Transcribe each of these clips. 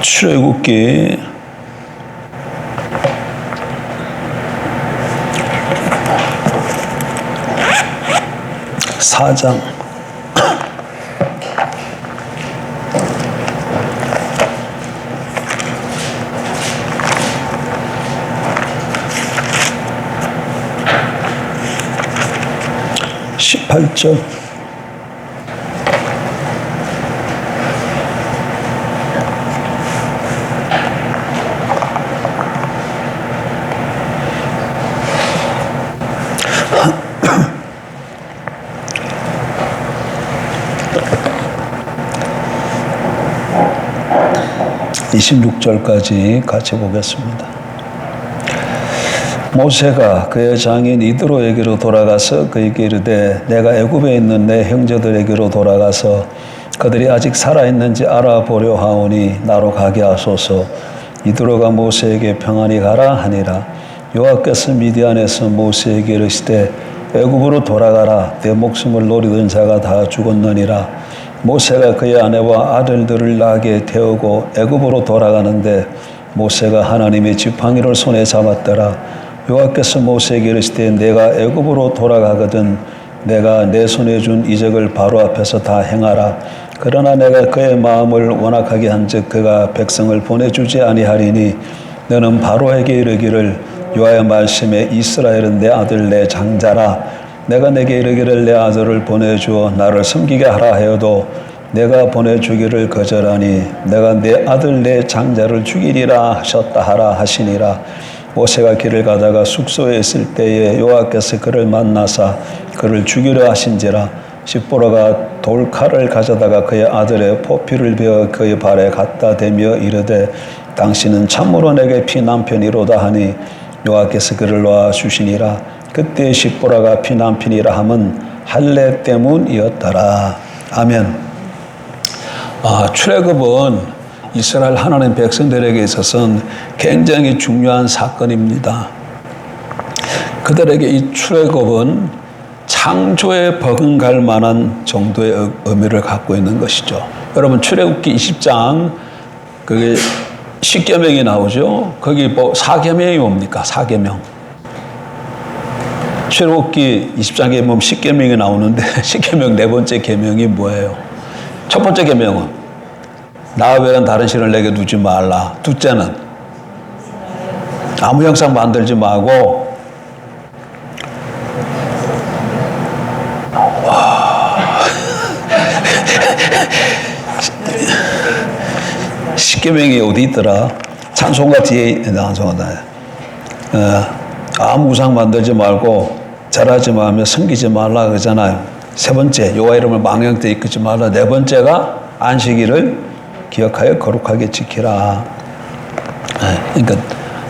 출애굽기 4장 18절 (26절까지) 같이 보겠습니다. 모세가 그의 장인 이드로에게로 돌아가서 그에게 이르되 내가 애굽에 있는 내 형제들에게로 돌아가서 그들이 아직 살아있는지 알아보려 하오니 나로 가게 하소서. 이드로가 모세에게 평안히 가라 하니라. 여호와께서 미디안에서 모세에게 이르시되 애굽으로 돌아가라. 내 목숨을 노리던 자가 다 죽었느니라. 모세가 그의 아내와 아들들을 나귀에 태우고 애굽으로 돌아가는데 모세가 하나님의 지팡이를 손에 잡았더라. 여호와께서 모세에게 이르시되 내가 애굽으로 돌아가거든 내가 내 손에 준 이적을 바로 앞에서 다 행하라. 그러나 내가 그의 마음을 완악하게 한즉 그가 백성을 보내주지 아니하리니 너는 바로에게 이르기를 여호와의 말씀에 이스라엘은 내 아들 내 장자라. 내가 내게 이르기를 내 아들을 보내주어 나를 섬기게 하라 하여도 내가 보내주기를 거절하니 내가 내 아들 내 장자를 죽이리라 하셨다 하라 하시니라. 모세가 길을 가다가 숙소에 있을 때에 여호와께서 그를 만나사 그를 죽이려 하신지라. 십보라가 돌칼을 가져다가 그의 아들의 포피를 베어 그의 발에 갖다 대며 이르되 당신은 참으로 내게 피난편이로다 하니 여호와께서 그를 놓아 주시니라. 그때 십보라가 피난편이라 함은 할례 때문이었더라. 아멘. 출애굽은 이스라엘 하나님 백성들에게 있어서는 굉장히 중요한 사건입니다. 그들에게 이 출애굽은 창조에 버금갈 만한 정도의 의미를 갖고 있는 것이죠. 여러분 출애굽기 20장 그게 십계명이 나오죠. 거기 뭐 사계명이 뭡니까? 사계명. 출애굽기 20장에 보면 10계명이 나오는데 10계명 네 번째 계명이 뭐예요? 첫 번째 계명은 나 외에는 다른 신을 내게 두지 말라. 둘째는 아무 형상 만들지 말고 십계명이 어디 있더라? 찬송가 뒤에 찬송가 아무 우상 만들지 말고 절하지 말며 섬기지 말라 그러잖아요. 세 번째 여호와 이름을 망령되이 이끌지 말라. 네 번째가 안식일을 기억하여 거룩하게 지키라. 그러니까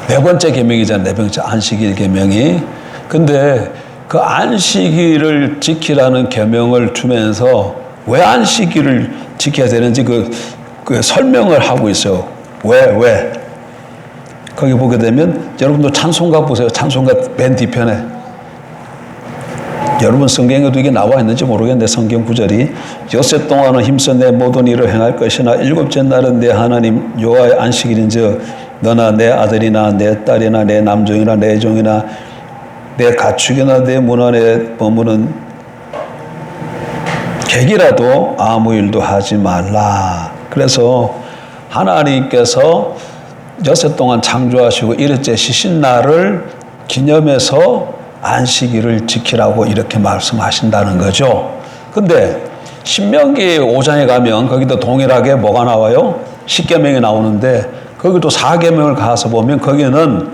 네 번째 계명이잖아요. 네 번째 안식일 계명이. 근데 그 안식일을 지키라는 계명을 주면서 왜 안식일을 지켜야 되는지 그 설명을 하고 있어요. 왜? 거기 보게 되면 여러분도 찬송가 보세요. 찬송가 맨 뒤편에 여러분 성경에도 이게 나와 있는지 모르겠는데 성경 구절이 엿새 동안은 힘써 내 모든 일을 행할 것이나 일곱째 날은 내 하나님 여호와의 안식일인즉 너나 내 아들이나 내 딸이나 내 남종이나 내 종이나 내 가축이나 내 문안에 머무는 객이라도 아무 일도 하지 말라. 그래서 하나님께서 엿새 동안 창조하시고 일흘째 쉬신 날을 기념해서 안식일을 지키라고 이렇게 말씀하신다는 거죠. 근데 신명기 5장에 가면 거기도 동일하게 뭐가 나와요? 십계명이 나오는데 거기도 사계명을 가서 보면 거기는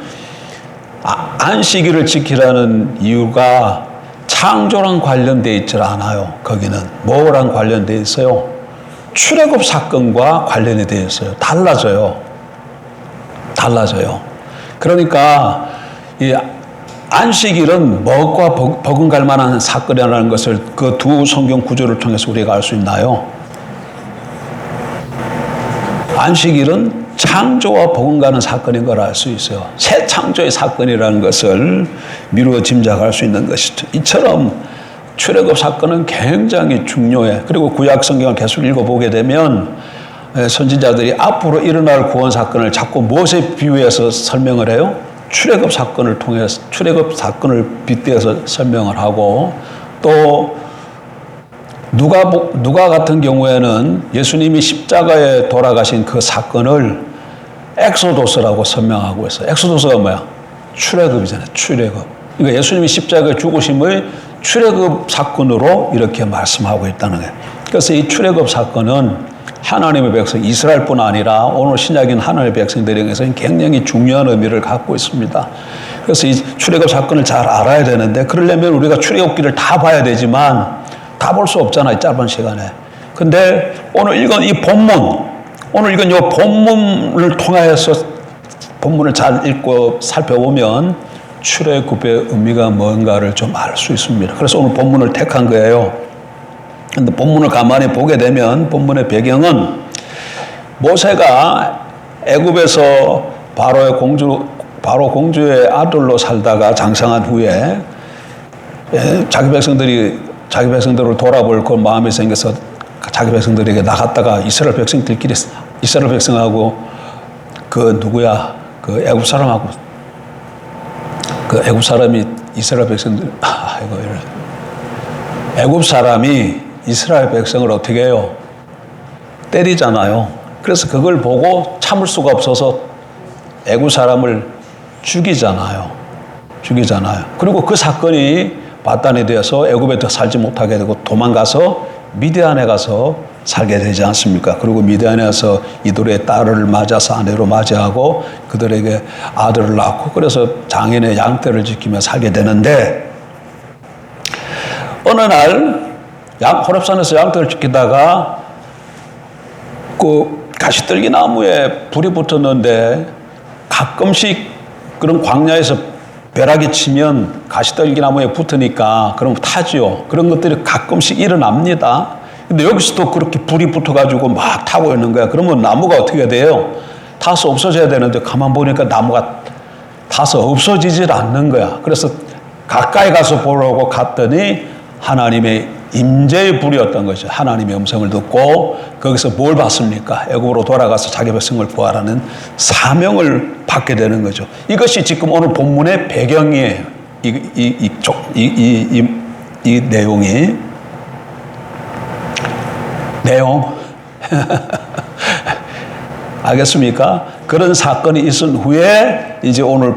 안식일을 지키라는 이유가 창조랑 관련되어 있지 않아요. 거기는 뭐랑 관련되어 있어요? 출애굽 사건과 관련이 되어 있어요. 달라져요. 그러니까 이 안식일은 뭐가 버금갈 만한 사건이라는 것을 그 두 성경 구조를 통해서 우리가 알 수 있나요? 안식일은 창조와 버금가는 사건인 걸 알 수 있어요. 새 창조의 사건이라는 것을 미루어 짐작할 수 있는 것이죠. 이처럼 출애굽 사건은 굉장히 중요해. 그리고 구약 성경을 계속 읽어보게 되면 선지자들이 앞으로 일어날 구원 사건을 자꾸 무엇에 비유해서 설명을 해요? 출애굽 사건을 통해서, 출애굽 사건을 빗대어서 설명을 하고, 또 누가 같은 경우에는 예수님이 십자가에 돌아가신 그 사건을 엑소도스라고 설명하고 있어요. 엑소도스가 뭐야? 출애굽이잖아요. 출애굽. 그러니까 예수님이 십자가에 죽으심을 출애굽 사건으로 이렇게 말씀하고 있다는 거예요. 그래서 이 출애굽 사건은 하나님의 백성 이스라엘뿐 아니라 오늘 신약인 하나님의 백성들에게서는 굉장히 중요한 의미를 갖고 있습니다. 그래서 이 출애굽 사건을 잘 알아야 되는데, 그러려면 우리가 출애굽기를 다 봐야 되지만 다 볼 수 없잖아요, 짧은 시간에. 근데 오늘 읽은 이 본문, 오늘 읽은 이 본문을 통하여서 본문을 잘 읽고 살펴보면 출애굽의 의미가 뭔가를 좀 알 수 있습니다. 그래서 오늘 본문을 택한 거예요. 근데 본문을 가만히 보게 되면 본문의 배경은 모세가 애굽에서 바로 공주의 아들로 살다가 장성한 후에 자기 백성들을 돌아볼 그 마음이 생겨서 자기 백성들에게 나갔다가 이스라엘 백성하고 그 애굽 사람이 이스라엘 백성들 애굽 사람이 이스라엘 백성을 어떻게 해요? 때리잖아요. 그래서 그걸 보고 참을 수가 없어서 애굽 사람을 죽이잖아요. 그리고 그 사건이 발단이 되어서 애굽에 더 살지 못하게 되고 도망가서 미디안에 가서 살게 되지 않습니까? 그리고 미디안에 가서 이들의 딸을 맞아서 아내로 맞이하고 그들에게 아들을 낳고, 그래서 장인의 양떼를 지키며 살게 되는데, 어느 날 호렙산에서 양떼를 지키다가 그 가시떨기 나무에 불이 붙었는데, 가끔씩 그런 광야에서 벼락이 치면 가시떨기 나무에 붙으니까 그럼 타지요. 그런 것들이 가끔씩 일어납니다. 근데 여기서도 그렇게 불이 붙어가지고 막 타고 있는 거야. 그러면 나무가 어떻게 돼요? 타서 없어져야 되는데 가만 보니까 나무가 타서 없어지질 않는 거야. 그래서 가까이 가서 보려고 갔더니 하나님의 임재의 불이었던 거죠. 하나님의 음성을 듣고 거기서 뭘 받습니까? 애굽으로 돌아가서 자기 백성을 구하라는 사명을 받게 되는 거죠. 이것이 지금 오늘 본문의 배경이에요. 이 내용 알겠습니까? 그런 사건이 있은 후에 이제 오늘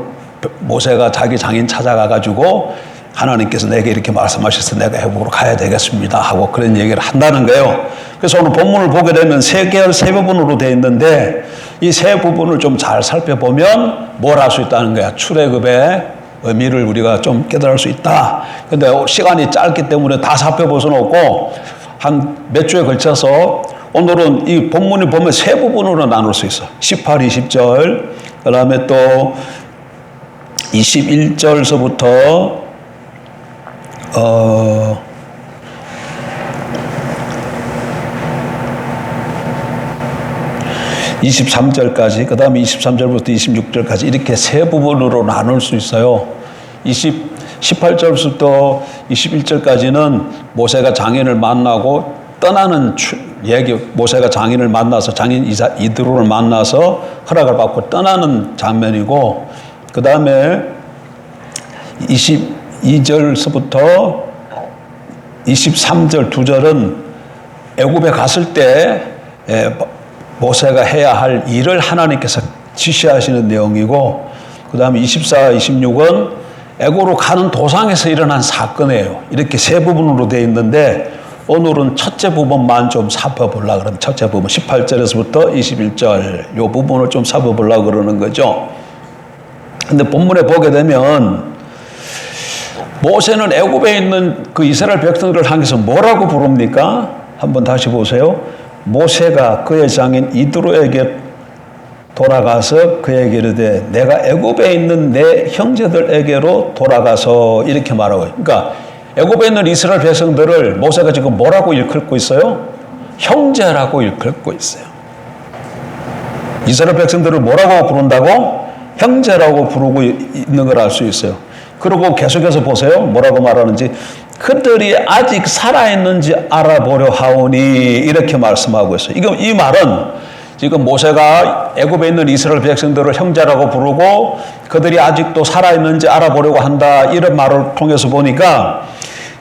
모세가 자기 장인 찾아가가지고 하나님께서 내게 이렇게 말씀하셔서 내가 애굽으로 가야 되겠습니다 하고 그런 얘기를 한다는 거예요. 그래서 오늘 본문을 보게 되면 세 부분으로 되어 있는데, 이 세 부분을 좀 잘 살펴보면 뭘 알 수 있다는 거야. 출애굽의 의미를 우리가 좀 깨달을 수 있다. 근데 시간이 짧기 때문에 다 살펴볼 수는 없고 한 몇 주에 걸쳐서 오늘은 이 본문을 보면 세 부분으로 나눌 수 있어. 18, 20절, 그 다음에 또 21절서부터 23절까지, 그 다음에 23절부터 26절까지 이렇게 세 부분으로 나눌 수 있어요. 18절부터 21절까지는 모세가 장인을 만나고 떠나는 얘기, 모세가 장인을 만나서 장인 이드로를 만나서 허락을 받고 떠나는 장면이고, 그 다음에 22절서부터 23절 두 절은 애굽에 갔을 때 모세가 해야 할 일을 하나님께서 지시하시는 내용이고, 그 다음에 24, 26은 애굽으로 가는 도상에서 일어난 사건이에요. 이렇게 세 부분으로 되어 있는데 오늘은 첫째 부분만 좀 살펴보려고 그러면, 첫째 부분 18절에서부터 21절 이 부분을 좀 살펴보려고 그러는 거죠. 근데 본문에 보게 되면 모세는 애굽에 있는 그 이스라엘 백성들을 향해서 뭐라고 부릅니까? 한번 다시 보세요. 모세가 그의 장인 이드로에게 돌아가서 그에게 이르되 내가 애굽에 있는 내 형제들에게로 돌아가서, 이렇게 말하고, 그러니까 애굽에 있는 이스라엘 백성들을 모세가 지금 뭐라고 일컬고 있어요? 형제라고 일컬고 있어요. 이스라엘 백성들을 뭐라고 부른다고? 형제라고 부르고 있는 걸 알 수 있어요. 그리고 계속해서 보세요. 뭐라고 말하는지. 그들이 아직 살아있는지 알아보려 하오니, 이렇게 말씀하고 있어요. 이 말은 지금 모세가 애굽에 있는 이스라엘 백성들을 형제라고 부르고 그들이 아직도 살아있는지 알아보려고 한다, 이런 말을 통해서 보니까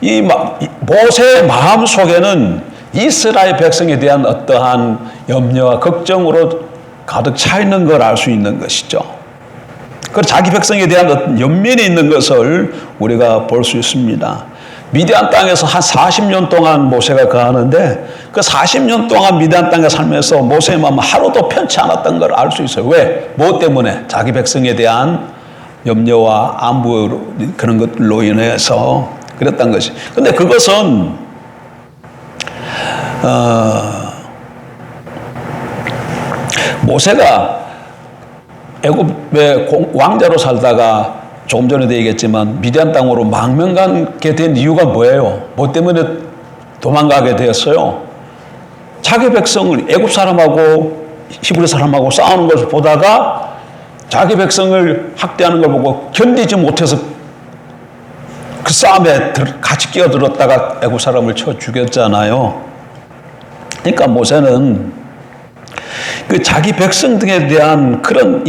이 모세의 마음 속에는 이스라엘 백성에 대한 어떠한 염려와 걱정으로 가득 차 있는 걸 알 수 있는 것이죠. 그 자기 백성에 대한 어떤 연민이 있는 것을 우리가 볼 수 있습니다. 미디안 땅에서 한 40년 동안 모세가 거하는데 그 40년 동안 미디안 땅에 살면서 모세의 마음은 하루도 편치 않았던 걸 알 수 있어요. 왜? 뭐 때문에? 자기 백성에 대한 염려와 안부, 그런 것들로 인해서 그랬던 것이. 근데 그것은 모세가 애굽의 왕자로 살다가 조금 전에도 얘기했지만 미디안 땅으로 망명가게 된 이유가 뭐예요? 뭐 때문에 도망가게 되었어요? 자기 백성을 애굽 사람하고 히브리 사람하고 싸우는 것을 보다가 자기 백성을 학대하는 걸 보고 견디지 못해서 그 싸움에 같이 끼어들었다가 애굽 사람을 쳐 죽였잖아요. 그러니까 모세는 그 자기 백성 등에 대한 그런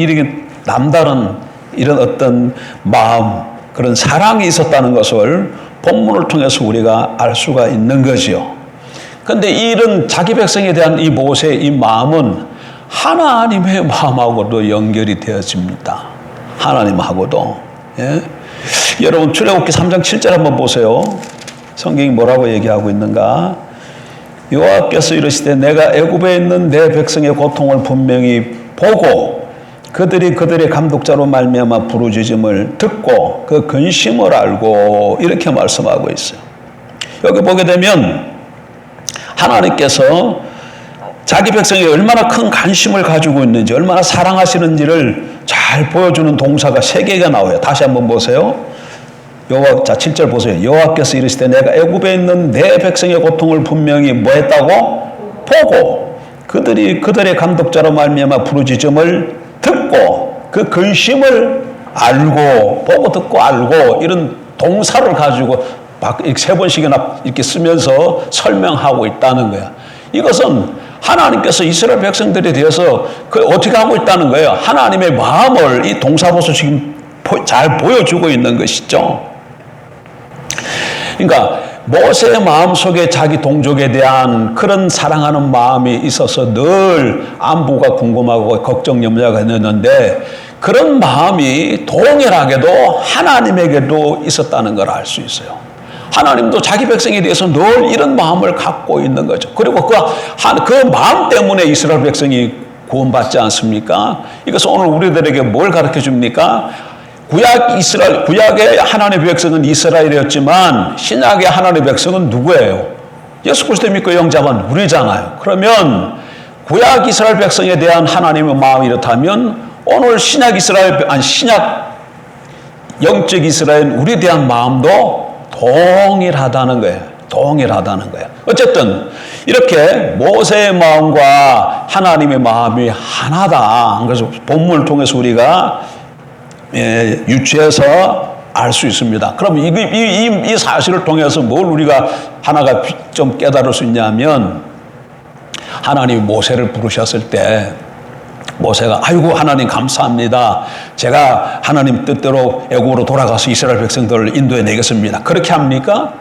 남다른 이런 어떤 마음, 그런 사랑이 있었다는 것을 본문을 통해서 우리가 알 수가 있는 거지요. 그런데 이런 자기 백성에 대한 이 모세의 이 마음은 하나님의 마음하고도 연결이 되어집니다. 하나님하고도. 예? 여러분 출애굽기 3장 7절 한번 보세요. 성경이 뭐라고 얘기하고 있는가? 여호와께서 이르시되 내가 애굽에 있는 내 백성의 고통을 분명히 보고 그들이 그들의 감독자로 말미암아 부르짖음을 듣고 그 근심을 알고, 이렇게 말씀하고 있어요. 여기 보게 되면 하나님께서 자기 백성이 얼마나 큰 관심을 가지고 있는지, 얼마나 사랑하시는지를 잘 보여주는 동사가 3개가 나와요. 다시 한번 보세요. 자, 7절 보세요. 여호와께서 이르시되 내가 애굽에 있는 내 백성의 고통을 분명히 뭐 했다고? 보고 그들이 그들의 감독자로 말미암아 부르짖음을 듣고 그 근심을 알고, 보고 듣고 알고, 이런 동사를 가지고 3번씩이나 이렇게 쓰면서 설명하고 있다는 거야. 이것은 하나님께서 이스라엘 백성들에 대해서 어떻게 하고 있다는 거예요. 하나님의 마음을 이 동사로서 지금 잘 보여주고 있는 것이죠. 그러니까 모세의 마음속에 자기 동족에 대한 그런 사랑하는 마음이 있어서 늘 안부가 궁금하고 걱정 염려가 있었는데, 그런 마음이 동일하게도 하나님에게도 있었다는 걸 알 수 있어요. 하나님도 자기 백성에 대해서 늘 이런 마음을 갖고 있는 거죠. 그리고 그 마음 때문에 이스라엘 백성이 구원받지 않습니까? 이것은 오늘 우리들에게 뭘 가르쳐 줍니까? 구약의 하나님의 백성은 이스라엘이었지만 신약의 하나님의 백성은 누구예요? 예수 그리스도 믿고 영접한 우리잖아요. 그러면 구약 이스라엘 백성에 대한 하나님의 마음이 이렇다면 오늘 신약 영적 이스라엘 우리에 대한 마음도 동일하다는 거예요. 동일하다는 거예요. 어쨌든 이렇게 모세의 마음과 하나님의 마음이 하나다. 그래서 본문을 통해서 우리가 유추해서 알 수 있습니다. 그럼 이 사실을 통해서 뭘 우리가 하나가 좀 깨달을 수 있냐면, 하나님이 모세를 부르셨을 때 모세가 아이고 하나님 감사합니다. 제가 하나님 뜻대로 애굽으로 돌아가서 이스라엘 백성들을 인도해 내겠습니다. 그렇게 합니까?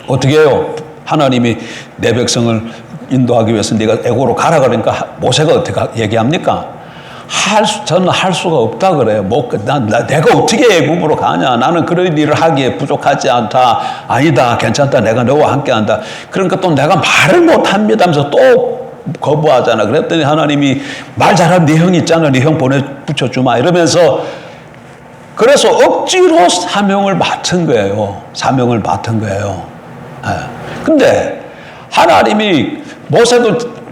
어떻게 해요? 하나님이 내 백성을 인도하기 위해서 네가 애굽으로 가라 그러니까 모세가 어떻게 얘기합니까? 저는 할 수가 없다 그래요. 내가 어떻게 애굽으로 가냐? 나는 그런 일을 하기에 부족하지 않다. 아니다, 괜찮다. 내가 너와 함께한다. 그러니까 또 내가 말을 못합니다 하면서 또 거부하잖아. 그랬더니 하나님이 말 잘하는 네 형 있잖아. 네 형 붙여주마. 이러면서 그래서 억지로 사명을 맡은 거예요. 사명을 맡은 거예요. 근데 하나님이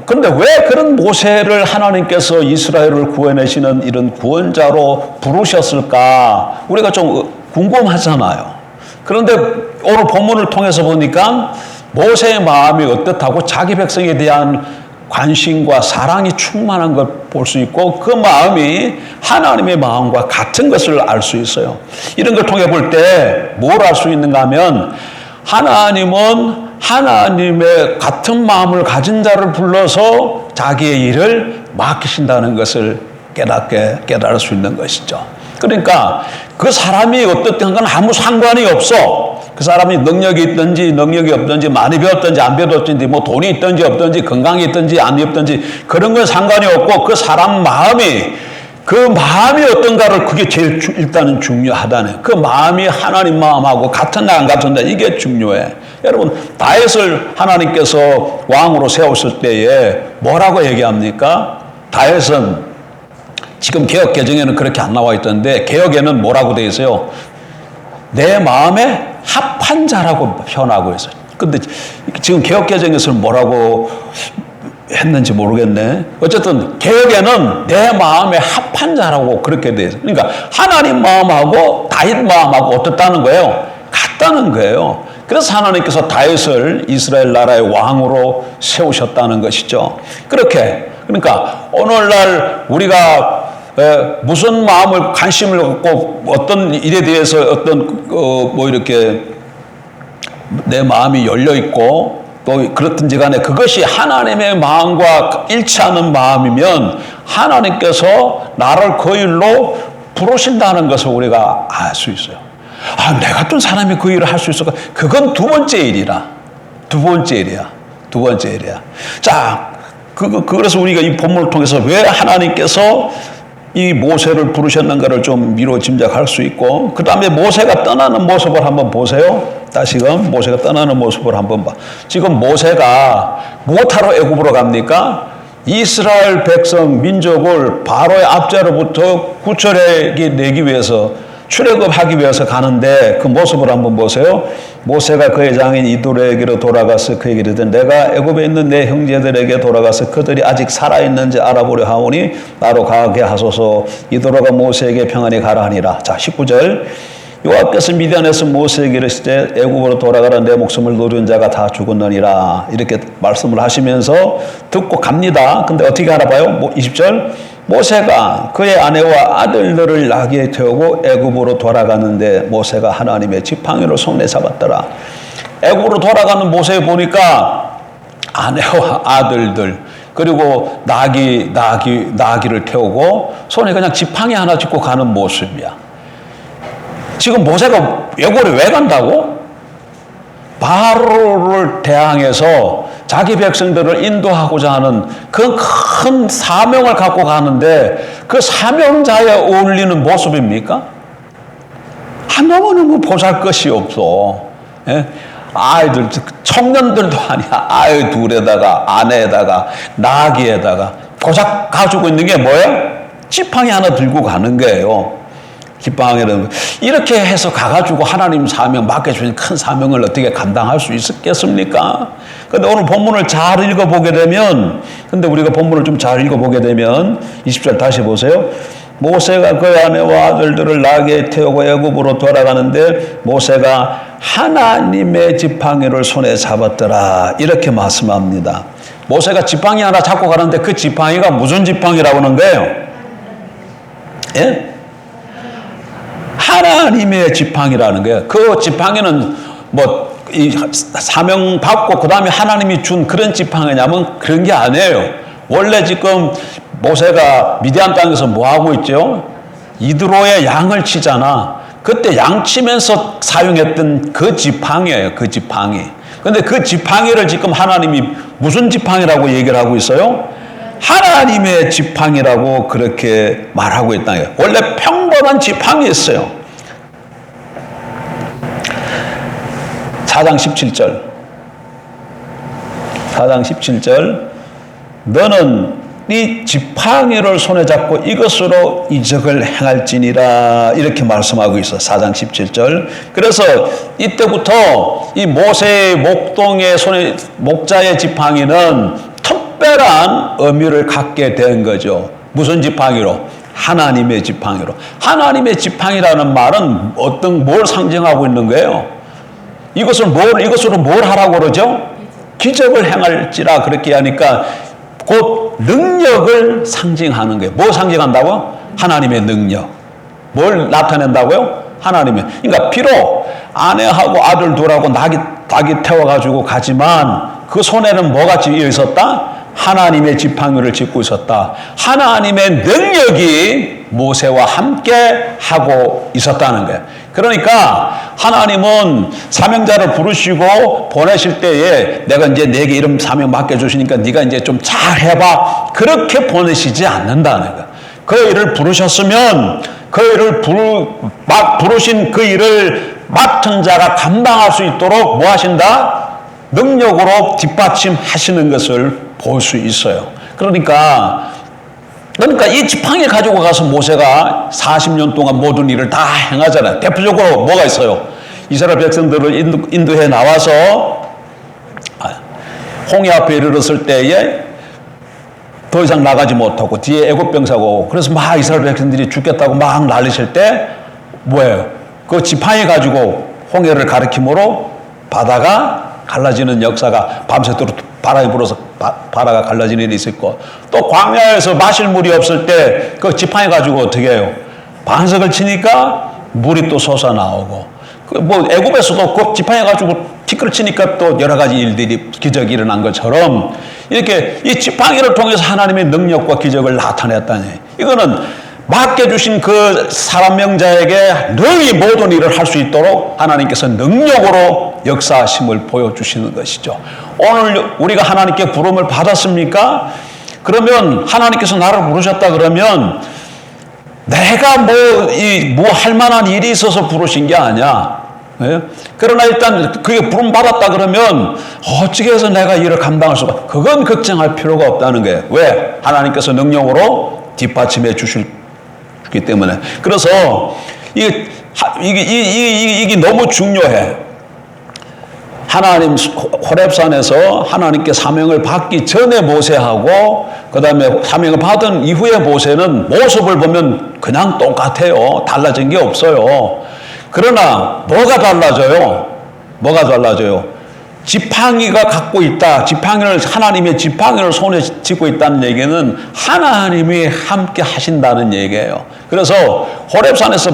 그런데 왜 그런 모세를 하나님께서 이스라엘을 구해내시는 이런 구원자로 부르셨을까? 우리가 좀 궁금하잖아요. 그런데 오늘 본문을 통해서 보니까 모세의 마음이 어떻다고 자기 백성에 대한 관심과 사랑이 충만한 걸 볼 수 있고 그 마음이 하나님의 마음과 같은 것을 알 수 있어요. 이런 걸 통해 볼 때 뭘 알 수 있는가 하면 하나님은 하나님의 같은 마음을 가진 자를 불러서 자기의 일을 맡기신다는 것을 깨달을 수 있는 것이죠. 그러니까 그 사람이 어떻든 건 아무 상관이 없어. 그 사람이 능력이 있든지 능력이 없든지 많이 배웠든지 안 배웠든지 뭐 돈이 있든지 없든지 건강이 있든지 안 있든지 그런 건 상관이 없고 그 사람 마음이 어떤가를 그게 제일 일단은 중요하다네. 그 마음이 하나님 마음하고 같은다 안 같은다 이게 중요해. 여러분 다윗을 하나님께서 왕으로 세우실 때에 뭐라고 얘기합니까? 다윗은 지금 개혁 개정에는 그렇게 안 나와 있던데 개혁에는 뭐라고 돼 있어요? 내 마음에 합한 자라고 표현하고 있어요. 근데 지금 개혁 개정에서는 뭐라고 했는지 모르겠네. 어쨌든 개혁에는 내 마음에 합한 자라고 그렇게 돼 있어요. 그러니까 하나님 마음하고 다윗 마음하고 어떻다는 거예요? 같다는 거예요. 그래서 하나님께서 다윗을 이스라엘 나라의 왕으로 세우셨다는 것이죠. 그러니까 오늘날 우리가 무슨 마음을 관심을 갖고 어떤 일에 대해서 이렇게 내 마음이 열려 있고 또 그렇든지 간에 그것이 하나님의 마음과 일치하는 마음이면 하나님께서 나를 그 일로 부르신다는 것을 우리가 알 수 있어요. 내 같은 사람이 그 일을 할 수 있을까? 그건 두 번째 일이야. 자, 그래서 우리가 이 본문을 통해서 왜 하나님께서 이 모세를 부르셨는가를 좀 미로 짐작할 수 있고, 그 다음에 모세가 떠나는 모습을 한번 보세요. 다시금 모세가 떠나는 모습을 한번 봐. 지금 모세가 무엇하러 애굽으로 갑니까? 이스라엘 백성 민족을 바로의 압제로부터 구출해내기 위해서 출애굽하기 위해서 가는데 그 모습을 한번 보세요. 모세가 그의 장인 이도로에게로 돌아가서 그에게 이르되 내가 애굽에 있는 내 형제들에게 돌아가서 그들이 아직 살아있는지 알아보려 하오니 나로 가게 하소서. 이도로가 모세에게 평안히 가라 하니라. 자, 19절. 여호와께서 미디안에서 모세에게 이르시되 애굽으로 돌아가라 내 목숨을 노린 자가 다 죽었느니라. 이렇게 말씀을 하시면서 듣고 갑니다. 근데 어떻게 알아봐요? 20절. 모세가 그의 아내와 아들들을 나귀에 태우고 애굽으로 돌아가는데 모세가 하나님의 지팡이를 손에 잡았더라. 애굽으로 돌아가는 모세 보니까 아내와 아들들 그리고 나귀를 태우고 손에 그냥 지팡이 하나 짚고 가는 모습이야. 지금 모세가 애굽으로 왜 간다고? 바로를 대항해서 자기 백성들을 인도하고자 하는 그 큰 사명을 갖고 가는데 그 사명자에 어울리는 모습입니까? 너무너무 보잘것이 없어. 예? 아이들, 청년들도 아니야. 아이 둘에다가 아내에다가 나귀에다가 고작 가지고 있는 게 뭐예요? 지팡이 하나 들고 가는 거예요. 지팡이는 이렇게 해서 가가지고 하나님 사명 맡겨주신 큰 사명을 어떻게 감당할 수 있겠습니까? 근데 오늘 본문을 잘 읽어보게 되면, 우리가 본문을 좀 잘 읽어보게 되면 20절 다시 보세요. 모세가 그 아내와 아들들을 나귀에 태우고 애굽으로 돌아가는데 모세가 하나님의 지팡이를 손에 잡았더라. 이렇게 말씀합니다. 모세가 지팡이 하나 잡고 가는데 그 지팡이가 무슨 지팡이라고 하는 거예요? 예? 하나님의 지팡이라는 거예요. 그 지팡이는 이 사명 받고 그 다음에 하나님이 준 그런 지팡이냐면 그런 게 아니에요. 원래 지금 모세가 미디안 땅에서 뭐 하고 있죠? 이드로의 양을 치잖아. 그때 양 치면서 사용했던 그 지팡이에요. 그 지팡이. 근데 그 지팡이를 지금 하나님이 무슨 지팡이라고 얘기를 하고 있어요? 하나님의 지팡이라고 그렇게 말하고 있다는 거예요. 원래 평범한 지팡이였어요. 4장 17절. 너는 네 지팡이를 손에 잡고 이것으로 이적을 행할지니라. 이렇게 말씀하고 있어. 4장 17절. 그래서 이때부터 이 모세의 목자의 지팡이는 특별한 의미를 갖게 된 거죠. 무슨 지팡이로? 하나님의 지팡이로. 하나님의 지팡이라는 말은 뭘 상징하고 있는 거예요? 이것으로 뭘 하라고 그러죠? 기적을 행할지라 그렇게 하니까 곧 능력을 상징하는 거예요. 뭘 상징한다고요? 하나님의 능력. 뭘 나타낸다고요? 하나님의. 그러니까 비록 아내하고 아들 둘하고 닭이 태워가지고 가지만 그 손에는 뭐가 쥐어 있었다? 하나님의 지팡이를 짚고 있었다. 하나님의 능력이 모세와 함께 하고 있었다는 거예요. 그러니까 하나님은 사명자를 부르시고 보내실 때에 내가 이제 내게 이런 사명 맡겨주시니까 네가 이제 좀 잘 해봐. 그렇게 보내시지 않는다는 거예요. 그 일을 부르셨으면 그 일을 부르신 그 일을 맡은 자가 감당할 수 있도록 뭐 하신다? 능력으로 뒷받침하시는 것을 볼 수 있어요. 그러니까 이 지팡이 가지고 가서 모세가 40년 동안 모든 일을 다 행하잖아요. 대표적으로 뭐가 있어요? 이스라엘 백성들을 인도해 나와서 홍해 앞에 이르렀을 때에 더 이상 나가지 못하고 뒤에 애굽 병사가 오고 그래서 막 이스라엘 백성들이 죽겠다고 막 난리칠 때 뭐예요? 그 지팡이 가지고 홍해를 가리킴으로 바다가 갈라지는 역사가 밤새도록 바람이 불어서 바다가 갈라지는 일이 있었고 또 광야에서 마실 물이 없을 때 그 지팡이 가지고 어떻게 해요? 반석을 치니까 물이 또 솟아나오고 뭐 애굽에서도 그 지팡이 가지고 티끌 치니까 또 여러 가지 일들이 기적이 일어난 것처럼 이렇게 이 지팡이를 통해서 하나님의 능력과 기적을 나타냈다니 이거는 맡겨주신 그 사명자에게 능히 모든 일을 할 수 있도록 하나님께서 능력으로 역사하심을 보여주시는 것이죠. 오늘 우리가 하나님께 부름을 받았습니까? 그러면 하나님께서 나를 부르셨다 그러면 내가 뭐 할 만한 일이 있어서 부르신 게 아니야. 예? 그러나 일단 그게 부름 받았다 그러면 어떻게 해서 내가 일을 감당할 수가 그건 걱정할 필요가 없다는 거예요. 왜? 하나님께서 능력으로 뒷받침해 주시기 때문에. 그래서 이게 너무 중요해. 하나님 호렙산에서 하나님께 사명을 받기 전에 모세하고 그 다음에 사명을 받은 이후에 모세는 모습을 보면 그냥 똑같아요. 달라진 게 없어요. 그러나 뭐가 달라져요? 뭐가 달라져요? 지팡이가 갖고 있다. 하나님의 지팡이를 손에 쥐고 있다는 얘기는 하나님이 함께 하신다는 얘기예요. 그래서 호렙산에서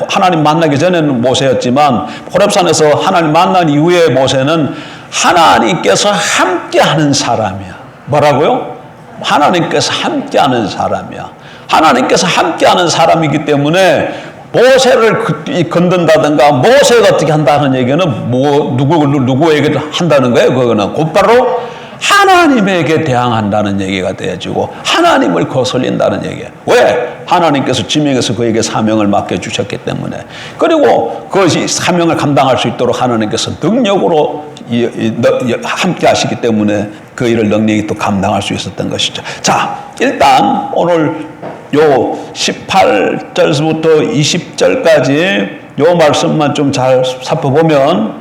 하나님 만나기 전에는 모세였지만 호렙산에서 하나님 만난 이후에 모세는 하나님께서 함께 하는 사람이야. 뭐라고요? 하나님께서 함께 하는 사람이야. 하나님께서 함께 하는 사람이기 때문에 모세를 건든다든가 모세가 어떻게 한다는 얘기는 누구에게 한다는 거예요? 그거는 곧바로 하나님에게 대항한다는 얘기가 되어지고 하나님을 거슬린다는 얘기예요. 왜? 하나님께서 지명해서 그에게 사명을 맡겨주셨기 때문에. 그리고 그것이 사명을 감당할 수 있도록 하나님께서 능력으로 함께 하시기 때문에 그 일을 능력이 또 감당할 수 있었던 것이죠. 자, 일단 오늘 요 18절부터 20절까지 요 말씀만 좀 잘 살펴보면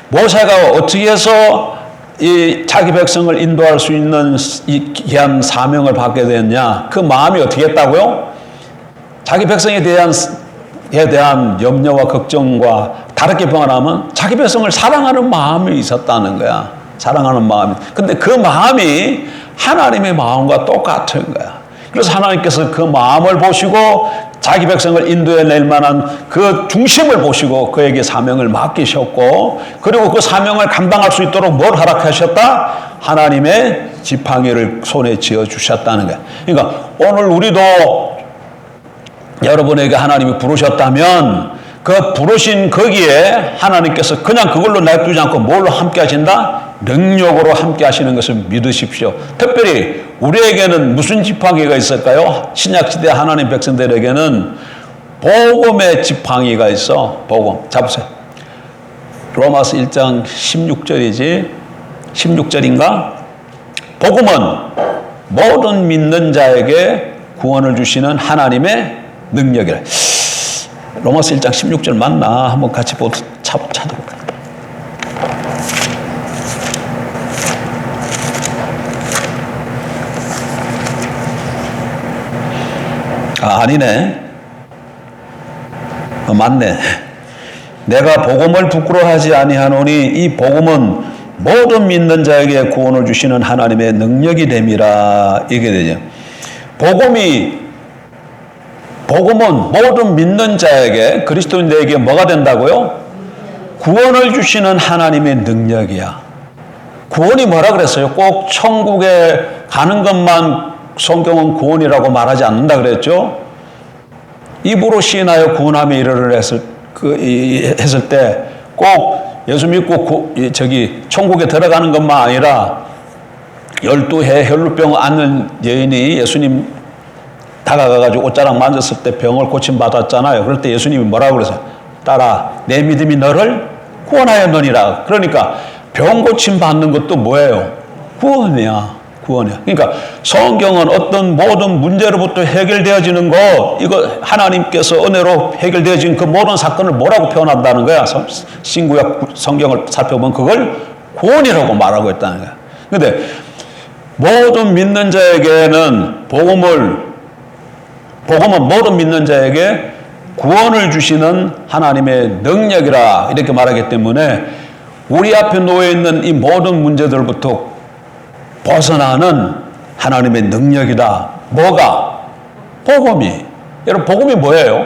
모세가 어떻게 해서 이 자기 백성을 인도할 수 있는 이 귀한 사명을 받게 됐냐? 그 마음이 어떻게 했다고요? 자기 백성에 대한 염려와 걱정과 다르게 표현하면 자기 백성을 사랑하는 마음이 있었다는 거야. 사랑하는 마음이. 근데 그 마음이 하나님의 마음과 똑같은 거야. 그래서 하나님께서 그 마음을 보시고 자기 백성을 인도해낼 만한 그 중심을 보시고 그에게 사명을 맡기셨고 그리고 그 사명을 감당할 수 있도록 뭘 허락하셨다? 하나님의 지팡이를 손에 쥐어주셨다는 거예요. 그러니까 오늘 우리도 여러분에게 하나님이 부르셨다면 그 부르신 거기에 하나님께서 그냥 그걸로 냅두지 않고 뭘로 함께 하신다? 능력으로 함께 하시는 것을 믿으십시오. 특별히 우리에게는 무슨 지팡이가 있을까요? 신약시대 하나님 백성들에게는 복음의 지팡이가 있어. 복음. 잡으세요. 로마서 1장 16절이지. 16절인가? 복음은 모든 믿는 자에게 구원을 주시는 하나님의 능력이라. 로마서 1장 16절 맞나? 한번 같이 찾아볼까요? 아니네. 맞네. 내가 복음을 부끄러워하지 아니하노니 이 복음은 모든 믿는 자에게 구원을 주시는 하나님의 능력이 됨이라. 이게 되죠. 복음은 모든 믿는 자에게 그리스도인들에게 뭐가 된다고요? 구원을 주시는 하나님의 능력이야. 구원이 뭐라 그랬어요? 꼭 천국에 가는 것만 성경은 구원이라고 말하지 않는다 그랬죠? 입으로 시인하여 구원함에 이르를 했을 때 꼭 예수 믿고 천국에 들어가는 것만 아니라 12해 혈루병 앓는 여인이 예수님 다가가가지고 옷자락 만졌을 때 병을 고침받았잖아요. 그럴 때 예수님이 뭐라고 그랬어요? 딸아, 내 믿음이 너를 구원하였느니라. 그러니까 병 고침받는 것도 뭐예요? 구원이야. 구원이야. 그러니까 성경은 어떤 모든 문제로부터 해결되어지는 거, 이거 하나님께서 은혜로 해결되어진 그 모든 사건을 뭐라고 표현한다는 거야? 신구약 성경을 살펴보면 그걸 구원이라고 말하고 있다는 거야. 근데 모든 믿는 자에게는 복음은 모든 믿는 자에게 구원을 주시는 하나님의 능력이라 이렇게 말하기 때문에 우리 앞에 놓여 있는 이 모든 문제들부터 벗어나는 하나님의 능력이다. 뭐가? 복음이. 여러분, 복음이 뭐예요?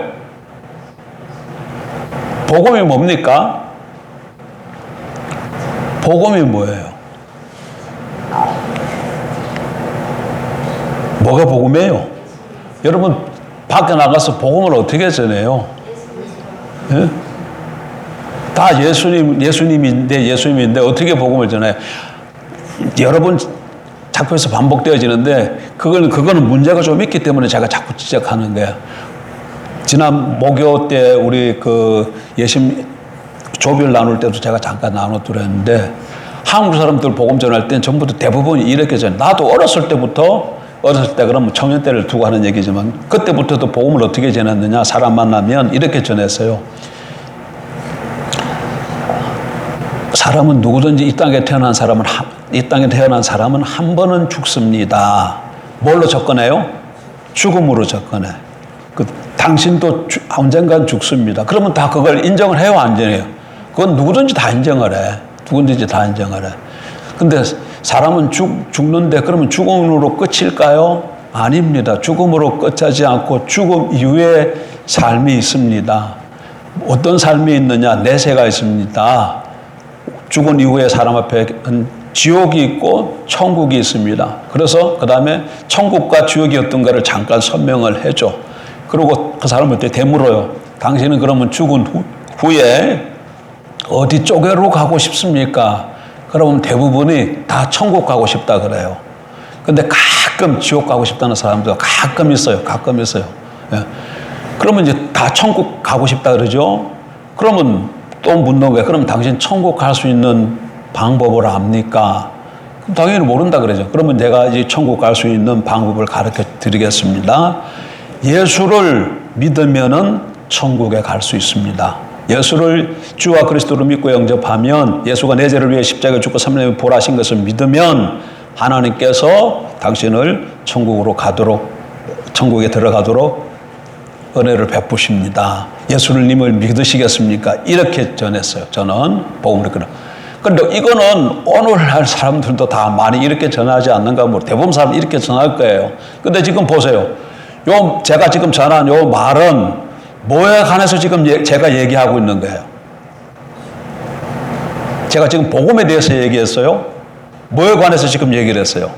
복음이 뭡니까? 복음이 뭐예요? 뭐가 복음이에요? 여러분, 밖에 나가서 복음을 어떻게 전해요? 예? 다 예수님인데 어떻게 복음을 전해요? 여러 번 작품에서 반복되어지는데 그거는 문제가 좀 있기 때문에 제가 자꾸 지적하는 거예요. 지난 목요 때 우리 예심 조별 나눌 때도 제가 잠깐 나눠드렸는데 한국 사람들 복음 전할 땐 전부 다 대부분이 이렇게 전해. 나도 어렸을 때 그러면 청년 때를 두고 하는 얘기지만 그때부터도 복음을 어떻게 전했느냐, 사람 만나면 이렇게 전했어요. 사람은 누구든지 이 땅에 태어난 사람은 한 번은 죽습니다. 뭘로 접근해요? 죽음으로 접근해. 당신도 언젠간 죽습니다. 그러면 다 그걸 인정을 해요, 안 인정해요? 그건 누구든지 다 인정을 해. 누구든지 다 인정을 해. 근데 사람은 죽는데 그러면 죽음으로 끝일까요? 아닙니다. 죽음으로 끝하지 않고 죽음 이후에 삶이 있습니다. 어떤 삶이 있느냐? 내세가 있습니다. 죽은 이후에 사람 앞에는 지옥이 있고 천국이 있습니다. 그래서 그 다음에 천국과 지옥이 어떤가를 잠깐 설명을 해줘. 그리고 그 사람한테 되물어요. 당신은 그러면 죽은 후에 어디 쪽으로 가고 싶습니까? 그러면 대부분이 다 천국 가고 싶다 그래요. 근데 가끔 지옥 가고 싶다는 사람도 가끔 있어요. 예. 그러면 이제 다 천국 가고 싶다 그러죠. 그러면 또 묻는 거예요. 그럼 당신 천국 갈 수 있는 방법을 압니까? 그럼 당연히 모른다 그러죠. 그러면 내가 이제 천국 갈 수 있는 방법을 가르쳐 드리겠습니다. 예수를 믿으면은 천국에 갈 수 있습니다. 예수를 주와 그리스도로 믿고 영접하면 예수가 내 죄를 위해 십자가에 죽고 3년 부활하신 것을 믿으면 하나님께서 당신을 천국에 들어가도록 은혜를 베푸십니다. 예수님을 믿으시겠습니까? 이렇게 전했어요. 저는 복음을 그런. 그런데 이거는 오늘날 사람들도 다 많이 이렇게 전하지 않는가? 대부분 사람 이렇게 전할 거예요. 근데 지금 보세요. 제가 지금 전한 요 말은 뭐에 관해서 지금 제가 얘기하고 있는 거예요? 제가 지금 복음에 대해서 얘기했어요? 뭐에 관해서 지금 얘기를 했어요?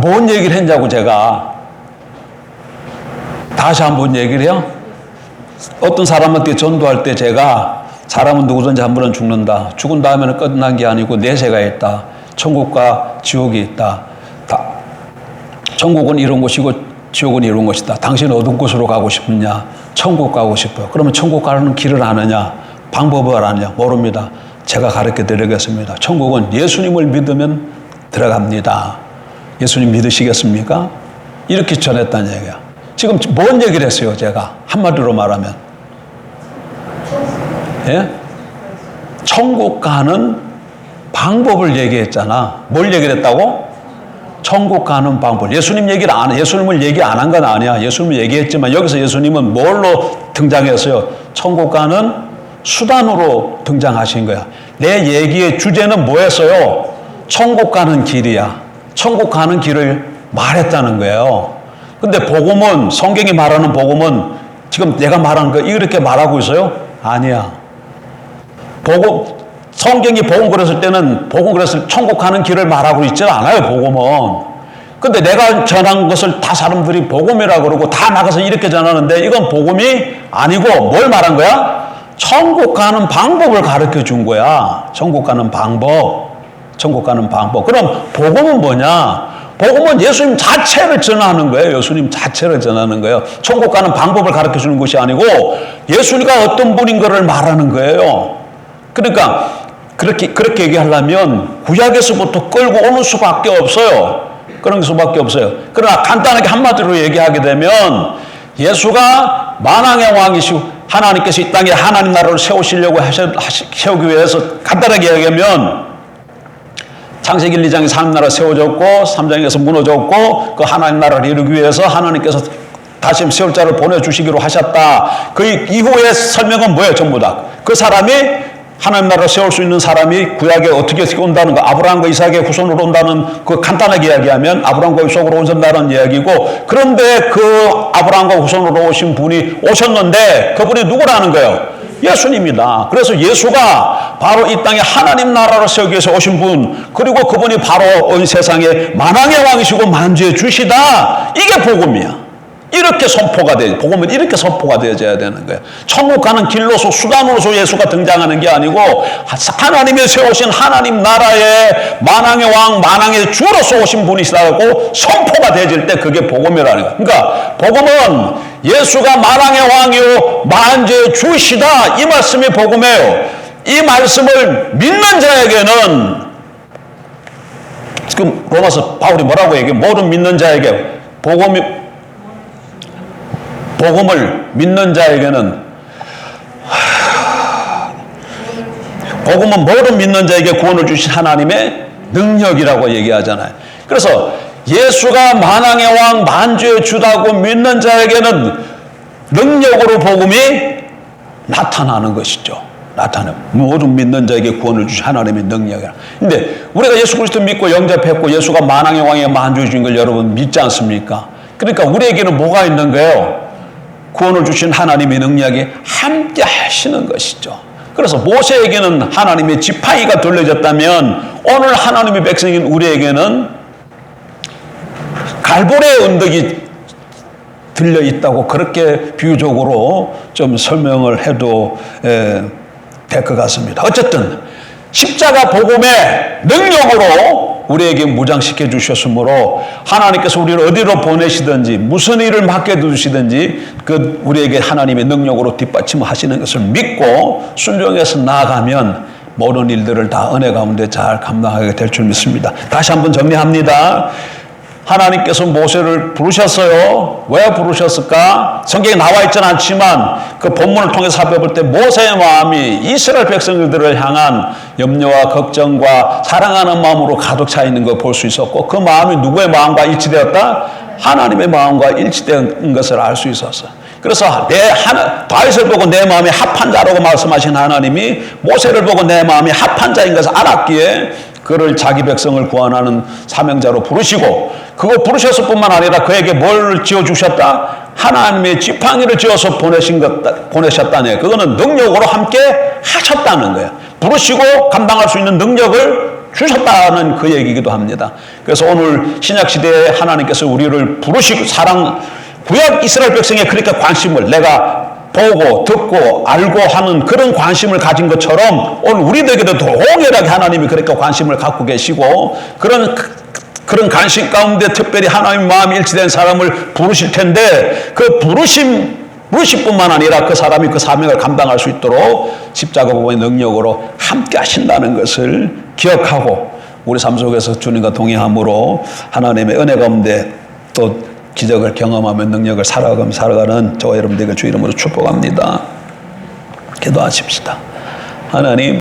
뭔 얘기를 했냐고 제가 다시 한번 얘기를 해요. 어떤 사람한테 전도할 때 제가 사람은 누구든지 한 번은 죽는다. 죽은 다음에는 끝난 게 아니고 내세가 있다. 천국과 지옥이 있다. 천국은 이런 곳이고 지옥은 이런 곳이다. 당신은 어떤 곳으로 가고 싶느냐? 천국 가고 싶어요. 그러면 천국 가는 길을 아느냐? 방법을 아느냐? 모릅니다. 제가 가르쳐 드리겠습니다. 천국은 예수님을 믿으면 들어갑니다. 예수님 믿으시겠습니까? 이렇게 전했다는 얘기야. 지금 뭔 얘기를 했어요, 제가? 한마디로 말하면. 예? 천국 가는 방법을 얘기했잖아. 뭘 얘기를 했다고? 천국 가는 방법. 예수님을 얘기 안 한 건 아니야. 예수님을 얘기했지만 여기서 예수님은 뭘로 등장했어요? 천국 가는 수단으로 등장하신 거야. 내 얘기의 주제는 뭐였어요? 천국 가는 길이야. 천국 가는 길을 말했다는 거예요. 근데 복음은, 성경이 말하는 복음은 지금 내가 말한 거 이렇게 말하고 있어요? 아니야. 성경이 복음 그랬을 때는 복음 그랬을 천국 가는 길을 말하고 있지 않아요, 복음은. 근데 내가 전한 것을 다 사람들이 복음이라고 그러고 다 나가서 이렇게 전하는데 이건 복음이 아니고 뭘 말한 거야? 천국 가는 방법을 가르쳐 준 거야. 천국 가는 방법. 천국 가는 방법. 그럼 복음은 뭐냐? 복음은 예수님 자체를 전하는 거예요. 예수님 자체를 전하는 거예요. 천국 가는 방법을 가르쳐 주는 것이 아니고 예수님가 어떤 분인 것을 말하는 거예요. 그러니까 그렇게 얘기하려면 구약에서부터 끌고 오는 수밖에 없어요. 그런 수밖에 없어요. 그러나 간단하게 한마디로 얘기하게 되면 예수가 만왕의 왕이시고 하나님께서 이 땅에 하나님 나라를 세우시려고 세우기 위해서 간단하게 얘기하면 창세기 1, 2장에 하나님 나라 세워졌고 3장에서 무너졌고 그 하나님 나라를 이루기 위해서 하나님께서 다시 세울 자를 보내주시기로 하셨다. 그 이후의 설명은 뭐예요? 전부 다. 그 사람이 하나님 나라를 세울 수 있는 사람이 구약에 어떻게 온다는 거, 아브라함과 이삭의 후손으로 온다는 그 간단하게 이야기하면 아브라함과 이삭으로 오신다는 이야기고, 그런데 그 아브라함과 후손으로 오신 분이 오셨는데 그분이 누구라는 거예요? 예수님이다. 그래서 예수가 바로 이 땅에 하나님 나라를 세우기 위해서 오신 분, 그리고 그분이 바로 온 세상에 만왕의 왕이시고 만주의 주시다. 이게 복음이야. 이렇게 선포가 돼. 복음은 이렇게 선포가 되어져야 되는 거예요. 천국 가는 길로서 수단으로서 예수가 등장하는 게 아니고 하나님이 세우신 하나님 나라의 만왕의 왕, 만왕의 주로서 오신 분이시라고 선포가 되어질 때 그게 복음이라는 거예요. 그러니까 복음은 예수가 만왕의 왕이요 만주의 주시다. 이 말씀이 복음이에요. 이 말씀을 믿는 자에게는 지금 로마서 바울이 뭐라고 얘기해? 모든 믿는 자에게 복음을 믿는 자에게는 복음은 모든 믿는 자에게 구원을 주신 하나님의 능력이라고 얘기하잖아요. 그래서 예수가 만왕의 왕 만주의 주다고 믿는 자에게는 능력으로 복음이 나타나는 것이죠. 모든 믿는 자에게 구원을 주신 하나님의 능력이라. 근데 우리가 예수 그리스도 믿고 영접했고 예수가 만왕의 왕의 만주의 주인 걸 여러분 믿지 않습니까? 그러니까 우리에게는 뭐가 있는 거예요? 구원을 주신 하나님의 능력이 함께 하시는 것이죠. 그래서 모세에게는 하나님의 지팡이가 돌려졌다면 오늘 하나님의 백성인 우리에게는 갈보리의 언덕이 들려 있다고 그렇게 비유적으로 좀 설명을 해도 될 것 같습니다. 어쨌든 십자가 복음의 능력으로 우리에게 무장시켜 주셨으므로 하나님께서 우리를 어디로 보내시든지 무슨 일을 맡겨두시든지 그 우리에게 하나님의 능력으로 뒷받침하시는 것을 믿고 순종해서 나아가면 모든 일들을 다 은혜 가운데 잘 감당하게 될 줄 믿습니다. 다시 한번 정리합니다. 하나님께서 모세를 부르셨어요. 왜 부르셨을까? 성경에 나와 있지는 않지만 그 본문을 통해서 살펴볼 때 모세의 마음이 이스라엘 백성들을 향한 염려와 걱정과 사랑하는 마음으로 가득 차 있는 걸 볼 수 있었고, 그 마음이 누구의 마음과 일치되었다? 하나님의 마음과 일치된 것을 알 수 있었어요. 그래서 다윗을 보고 내 마음이 합한 자라고 말씀하신 하나님이 모세를 보고 내 마음이 합한 자인 것을 알았기에 그를 자기 백성을 구원하는 사명자로 부르시고, 그거 부르셨을 뿐만 아니라 그에게 뭘 지어주셨다? 하나님의 지팡이를 지어서 보내셨다네. 그거는 능력으로 함께 하셨다는 거예요. 부르시고 감당할 수 있는 능력을 주셨다는 그 얘기이기도 합니다. 그래서 오늘 신약시대에 하나님께서 우리를 부르시고 구약 이스라엘 백성의 그렇게 관심을 내가 보고 듣고 알고 하는 그런 관심을 가진 것처럼 오늘 우리들에게도 동일하게 하나님이 그렇게 관심을 갖고 계시고 그런 관심 가운데 특별히 하나님 마음이 일치된 사람을 부르실 텐데 그 부르심뿐만 아니라 그 사람이 그 사명을 감당할 수 있도록 십자가 복음의 능력으로 함께 하신다는 것을 기억하고 우리 삶 속에서 주님과 동행함으로 하나님의 은혜 가운데 또 기적을 경험하며 능력을 살아가는 저와 여러분들에게 주 이름으로 축복합니다. 기도하십시다. 하나님,